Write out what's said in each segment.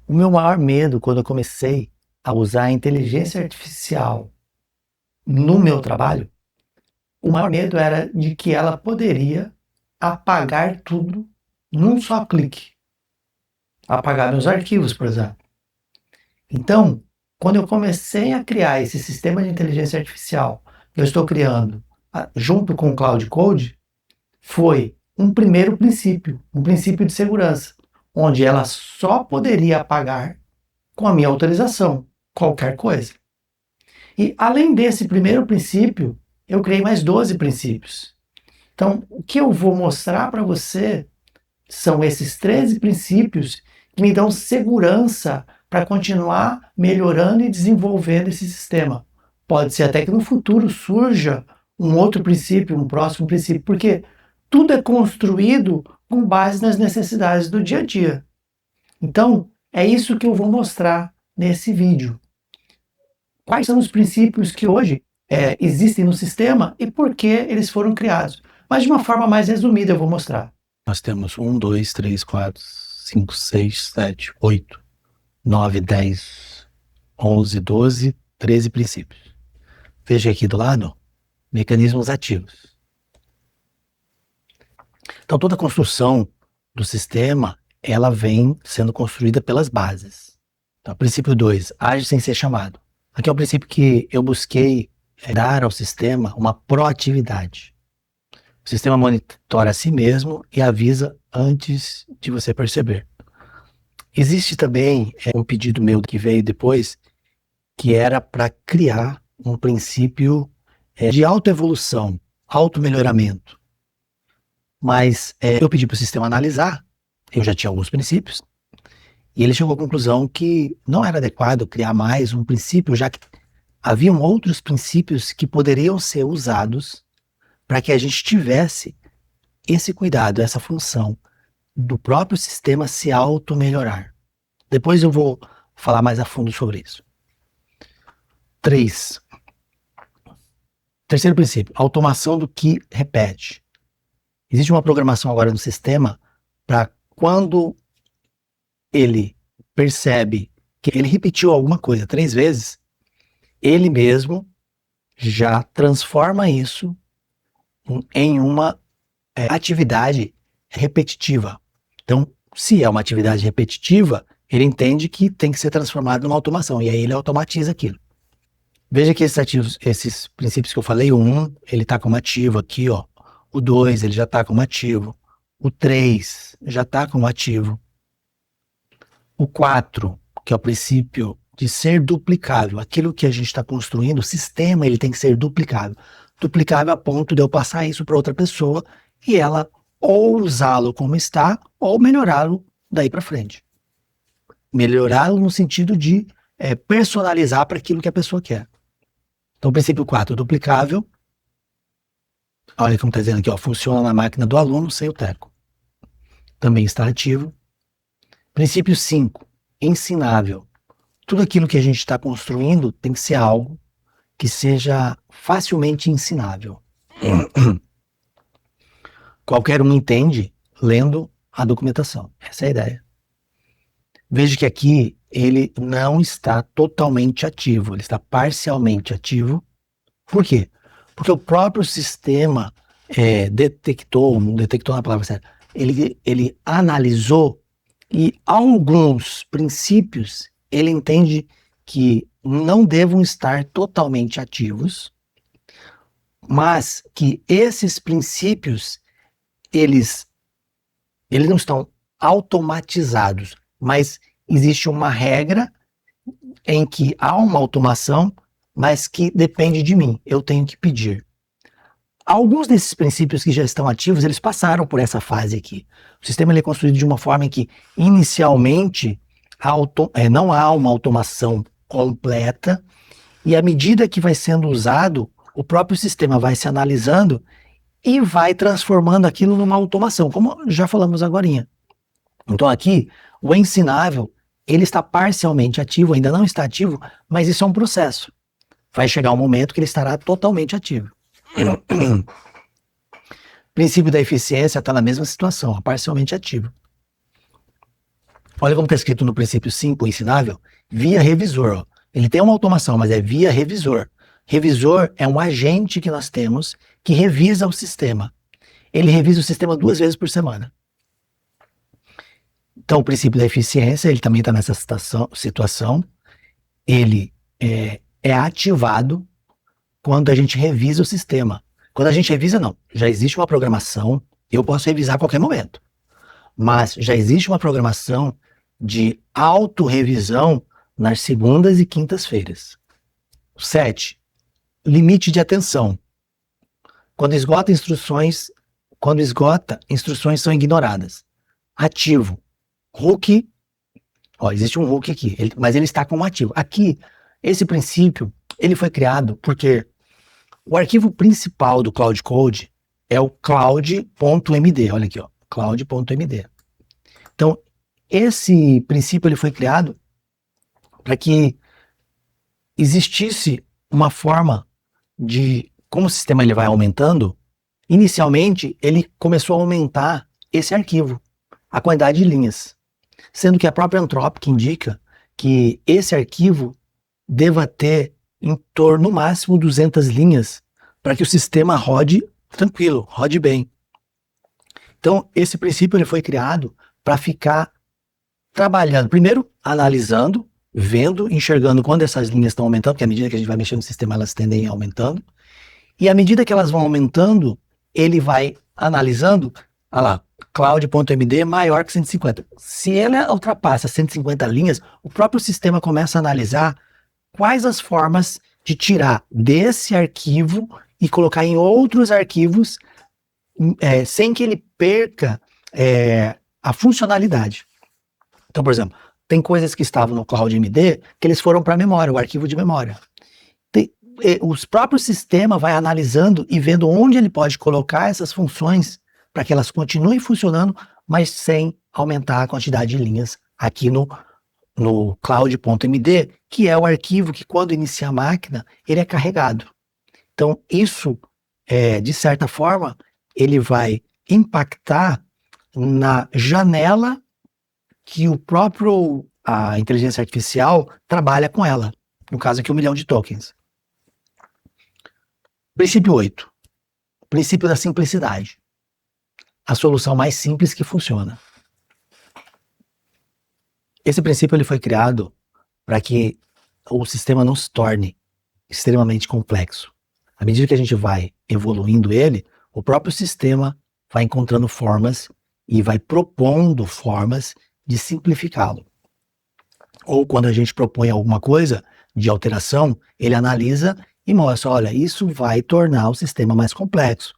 O meu maior medo quando eu comecei a usar a inteligência artificial no meu trabalho, o maior medo era de que ela poderia apagar tudo num só clique. Apagar meus arquivos, por exemplo. Então, quando eu comecei a criar esse sistema de inteligência artificial que eu estou criando junto com o Cloud Code, foi um primeiro princípio, um princípio de segurança, onde ela só poderia apagar com a minha autorização qualquer coisa. E além desse primeiro princípio, eu criei mais 12 princípios. Então, o que eu vou mostrar para você são esses 13 princípios que me dão segurança para continuar melhorando e desenvolvendo esse sistema. Pode ser até que no futuro surja um outro princípio, um próximo princípio, porque tudo é construído com base nas necessidades do dia a dia. Então, é isso que eu vou mostrar nesse vídeo. Quais são os princípios que hoje existem no sistema e por que eles foram criados? Mas de uma forma mais resumida eu vou mostrar. Nós temos 1, 2, 3, 4, 5, 6, 7, 8, 9, 10, 11, 12, 13 princípios. Veja aqui do lado, mecanismos ativos. Então toda a construção do sistema, ela vem sendo construída pelas bases. Então, princípio 2, age sem ser chamado. Aqui é o princípio que eu busquei dar ao sistema uma proatividade. O sistema monitora a si mesmo e avisa antes de você perceber. Existe também um pedido meu que veio depois, que era para criar um princípio de autoevolução, automelhoramento. Mas eu pedi para o sistema analisar, eu já tinha alguns princípios, e ele chegou à conclusão que não era adequado criar mais um princípio, já que haviam outros princípios que poderiam ser usados para que a gente tivesse esse cuidado, essa função do próprio sistema se auto-melhorar. Depois eu vou falar mais a fundo sobre isso. 3. Terceiro princípio, automação do que repete. Existe uma programação agora no sistema para quando ele percebe que ele repetiu alguma coisa 3 vezes, ele mesmo já transforma isso em uma atividade repetitiva. Então, se é uma atividade repetitiva, ele entende que tem que ser transformado numa automação, e aí ele automatiza aquilo. Veja que esses princípios que eu falei, o 1, ele está como ativo aqui, ó. O 2, ele já está como ativo. O 3, já está como ativo. O 4, que é o princípio de ser duplicável. Aquilo que a gente está construindo, o sistema, ele tem que ser duplicável. Duplicável a ponto de eu passar isso para outra pessoa e ela ou usá-lo como está, ou melhorá-lo daí para frente. Melhorá-lo no sentido de personalizar para aquilo que a pessoa quer. Então, princípio 4, duplicável. Olha como está dizendo aqui, ó, funciona na máquina do aluno sem o teco. Também está ativo. Princípio 5, ensinável. Tudo aquilo que a gente está construindo tem que ser algo que seja facilmente ensinável. Qualquer um entende lendo a documentação. Essa é a ideia. Veja que aqui ele não está totalmente ativo, ele está parcialmente ativo. Por quê? Porque o próprio sistema não detectou na palavra certa, ele analisou e alguns princípios ele entende que não devam estar totalmente ativos, mas que esses princípios eles não estão automatizados, mas existe uma regra em que há uma automação, mas que depende de mim, eu tenho que pedir. Alguns desses princípios que já estão ativos, eles passaram por essa fase aqui. O sistema ele é construído de uma forma em que, inicialmente, não há uma automação completa, e à medida que vai sendo usado, o próprio sistema vai se analisando e vai transformando aquilo numa automação, como já falamos agorinha. Então aqui, o ensinável, ele está parcialmente ativo, ainda não está ativo, mas isso é um processo. Vai chegar um momento que ele estará totalmente ativo. O princípio da eficiência está na mesma situação, parcialmente ativo. Olha como está escrito no princípio 5, ensinável, via revisor. Ó. Ele tem uma automação, mas é via revisor. Revisor é um agente que nós temos que revisa o sistema. Ele revisa o sistema 2 vezes por semana. Então, o princípio da eficiência, ele também está nessa situação. Ele é ativado quando a gente revisa o sistema. Quando a gente revisa, não. Já existe uma programação, eu posso revisar a qualquer momento. Mas já existe uma programação de autorrevisão nas segundas e quintas-feiras. 7. Limite de atenção. Quando esgota, instruções são ignoradas. Ativo. Hook. Ó, existe um hook aqui, mas ele está como ativo. Aqui, esse princípio, ele foi criado porque o arquivo principal do Cloud Code é o cloud.md. Olha aqui, ó, cloud.md. Então, esse princípio ele foi criado para que existisse uma forma de, como o sistema ele vai aumentando, inicialmente ele começou a aumentar esse arquivo, a quantidade de linhas, sendo que a própria Anthropic indica que esse arquivo deva ter em torno, no máximo, 200 linhas para que o sistema rode tranquilo, rode bem. Então, esse princípio ele foi criado para ficar trabalhando, primeiro, analisando, vendo, enxergando quando essas linhas estão aumentando, porque à medida que a gente vai mexendo no sistema, elas tendem aumentando. E à medida que elas vão aumentando, ele vai analisando, olha lá, cloud.md maior que 150. Se ele ultrapassa 150 linhas, o próprio sistema começa a analisar quais as formas de tirar desse arquivo e colocar em outros arquivos sem que ele perca a funcionalidade. Então, por exemplo, tem coisas que estavam no CloudMD que eles foram para a memória, o arquivo de memória. Os próprios sistemas vai analisando e vendo onde ele pode colocar essas funções para que elas continuem funcionando, mas sem aumentar a quantidade de linhas aqui no cloud.md, que é o arquivo que quando inicia a máquina, ele é carregado. Então, isso, de certa forma, ele vai impactar na janela que a inteligência artificial trabalha com ela. No caso aqui, 1 milhão de tokens. Princípio 8. Princípio da simplicidade. A solução mais simples que funciona. Esse princípio ele foi criado para que o sistema não se torne extremamente complexo. À medida que a gente vai evoluindo ele, o próprio sistema vai encontrando formas e vai propondo formas de simplificá-lo. Ou quando a gente propõe alguma coisa de alteração, ele analisa e mostra, olha, isso vai tornar o sistema mais complexo.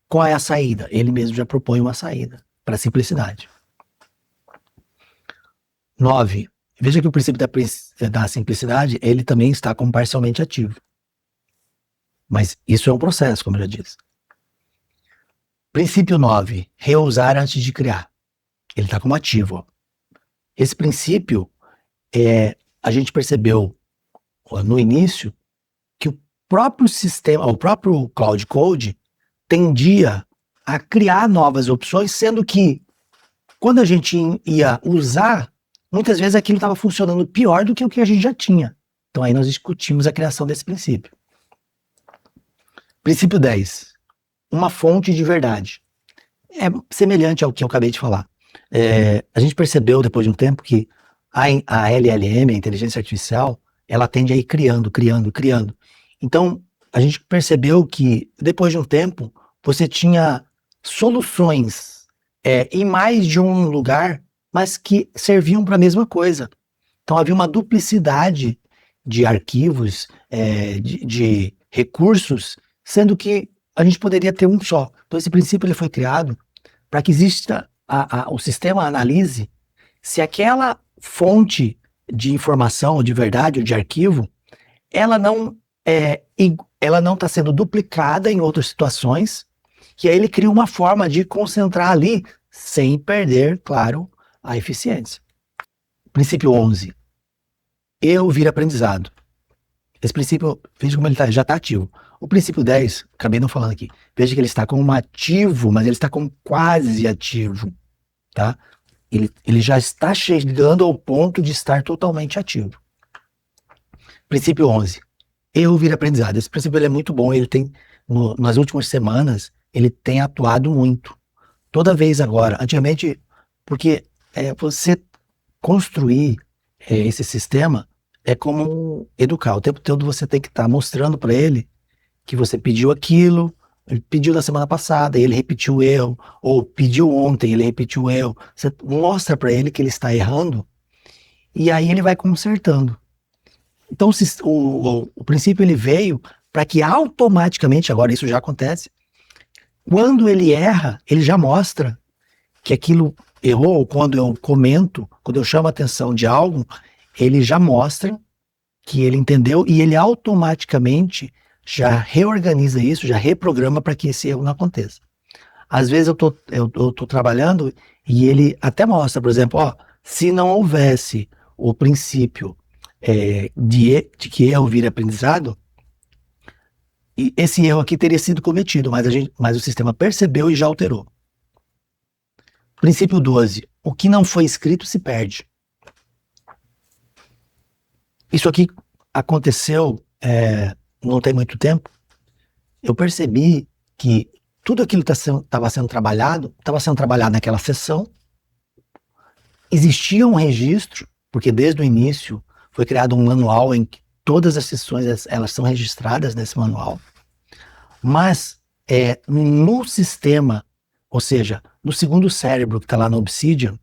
Qual é a saída? Ele mesmo já propõe uma saída para a simplicidade. 9. Veja que o princípio da simplicidade, ele também está como parcialmente ativo. Mas isso é um processo, como eu já disse. Princípio 9. Reusar antes de criar. Ele está como ativo. Ó. Esse princípio, a gente percebeu no início que o próprio sistema, o próprio Cloud Code, tendia a criar novas opções, sendo que quando a gente ia usar, muitas vezes aquilo estava funcionando pior do que o que a gente já tinha. Então aí nós discutimos a criação desse princípio. Princípio 10. Uma fonte de verdade. É semelhante ao que eu acabei de falar. A gente percebeu depois de um tempo que a LLM, a inteligência artificial, ela tende a ir criando. Então, a gente percebeu que depois de um tempo, você tinha soluções em mais de um lugar, mas que serviam para a mesma coisa. Então, havia uma duplicidade de arquivos, de recursos, sendo que a gente poderia ter um só. Então, esse princípio ele foi criado para que exista o sistema analise se aquela fonte de informação, ou de verdade, ou de arquivo, ela não está sendo duplicada em outras situações, que aí ele cria uma forma de concentrar ali, sem perder, claro, a eficiência. Princípio 11. Eu vira aprendizado. Esse princípio, veja como ele já está ativo. O princípio 10, acabei não falando aqui, veja que ele está como ativo, mas ele está como quase ativo, tá? Ele já está chegando ao ponto de estar totalmente ativo. Princípio 11. Erro vira aprendizado. Esse princípio ele é muito bom. Ele tem, nas últimas semanas, ele tem atuado muito. Toda vez agora. Antigamente, porque você construir esse sistema é como educar. O tempo todo você tem que estar mostrando para ele que você pediu aquilo, ele pediu na semana passada, ele repetiu o erro, ou pediu ontem, ele repetiu o erro. Você mostra para ele que ele está errando e aí ele vai consertando. Então o princípio ele veio para que automaticamente, agora isso já acontece, quando ele erra, ele já mostra que aquilo errou, ou quando eu comento, quando eu chamo a atenção de algo, ele já mostra que ele entendeu e ele automaticamente já reorganiza isso, já reprograma para que esse erro não aconteça. Às vezes eu tô trabalhando e ele até mostra, por exemplo, se não houvesse o princípio de que erro vira aprendizado, esse erro aqui teria sido cometido, mas o sistema percebeu e já alterou. Princípio 12. O que não foi escrito se perde. Isso aqui aconteceu não tem muito tempo. Eu percebi que tudo aquilo que estava sendo trabalhado naquela sessão. Existia um registro, porque desde o início foi criado um manual em que todas as sessões elas são registradas nesse manual. Mas no sistema, ou seja, no segundo cérebro que está lá no Obsidian,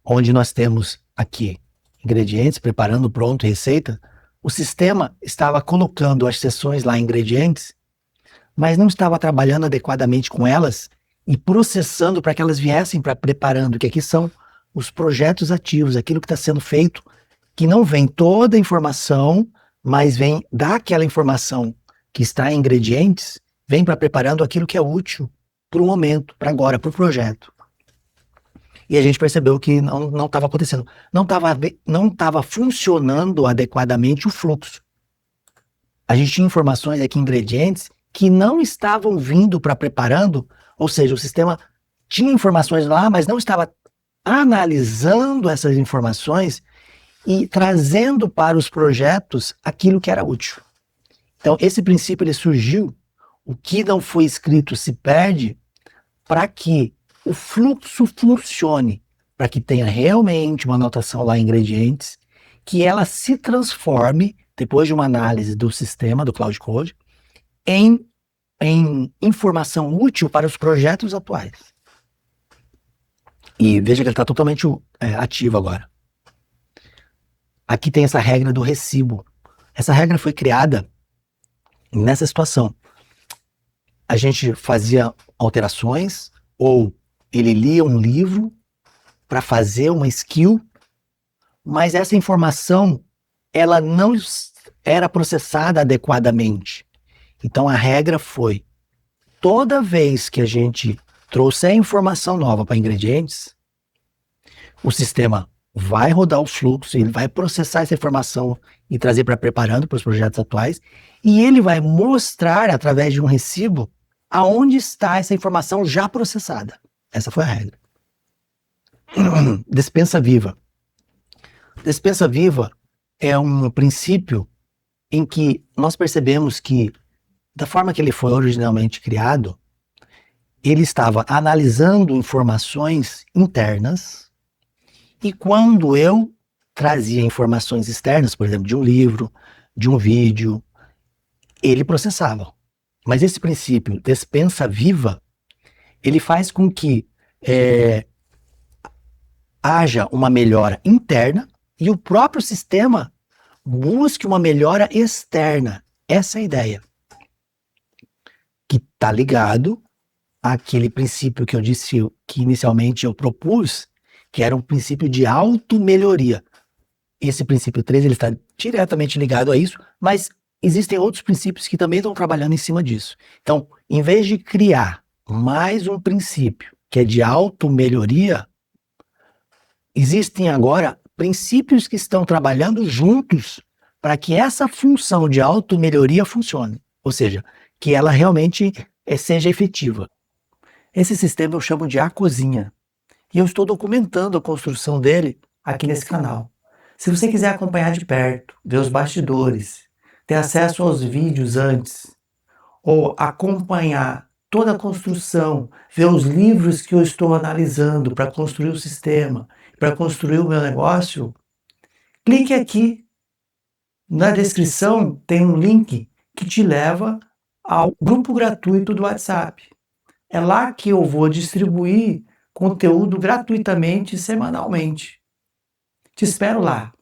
onde nós temos aqui ingredientes, preparando pronto, receita, o sistema estava colocando as sessões lá, ingredientes, mas não estava trabalhando adequadamente com elas e processando para que elas viessem para preparando, que aqui são os projetos ativos, aquilo que está sendo feito, que não vem toda a informação, mas vem daquela informação que está em ingredientes, vem para preparando aquilo que é útil para o momento, para agora, para o projeto. E a gente percebeu que não estava acontecendo. Não estava funcionando adequadamente o fluxo. A gente tinha informações aqui, ingredientes, que não estavam vindo para preparando, ou seja, o sistema tinha informações lá, mas não estava analisando essas informações e trazendo para os projetos aquilo que era útil. Então, esse princípio ele surgiu, o que não foi escrito se perde, para que o fluxo funcione, para que tenha realmente uma anotação lá em ingredientes, que ela se transforme, depois de uma análise do sistema, do Cloud Code, em informação útil para os projetos atuais. E veja que ele está totalmente ativo agora. Aqui tem essa regra do recibo. Essa regra foi criada nessa situação. A gente fazia alterações, ou ele lia um livro para fazer uma skill, mas essa informação ela não era processada adequadamente. Então a regra foi, toda vez que a gente trouxer informação nova para ingredientes, o sistema vai rodar o fluxo, ele vai processar essa informação e trazer para preparando para os projetos atuais, e ele vai mostrar através de um recibo aonde está essa informação já processada. Essa foi a regra. Despensa viva. Despensa viva é um princípio em que nós percebemos que, da forma que ele foi originalmente criado, ele estava analisando informações internas, e quando eu trazia informações externas, por exemplo, de um livro, de um vídeo, ele processava. Mas esse princípio, despensa viva, ele faz com que haja uma melhora interna e o próprio sistema busque uma melhora externa. Essa é a ideia. Que está ligado àquele princípio que eu disse, que inicialmente eu propus, que era um princípio de auto-melhoria. Esse princípio 3 ele está diretamente ligado a isso, mas existem outros princípios que também estão trabalhando em cima disso. Então, em vez de criar mais um princípio que é de auto-melhoria, existem agora princípios que estão trabalhando juntos para que essa função de auto-melhoria funcione. Ou seja, que ela realmente seja efetiva. Esse sistema eu chamo de a cozinha. e eu estou documentando a construção dele aqui nesse canal. Se você quiser acompanhar de perto, ver os bastidores, ter acesso aos vídeos antes, ou acompanhar toda a construção, ver os livros que eu estou analisando para construir o sistema, para construir o meu negócio, clique aqui. Na descrição tem um link que te leva ao grupo gratuito do WhatsApp. É lá que eu vou distribuir conteúdo gratuitamente semanalmente. Te espero lá.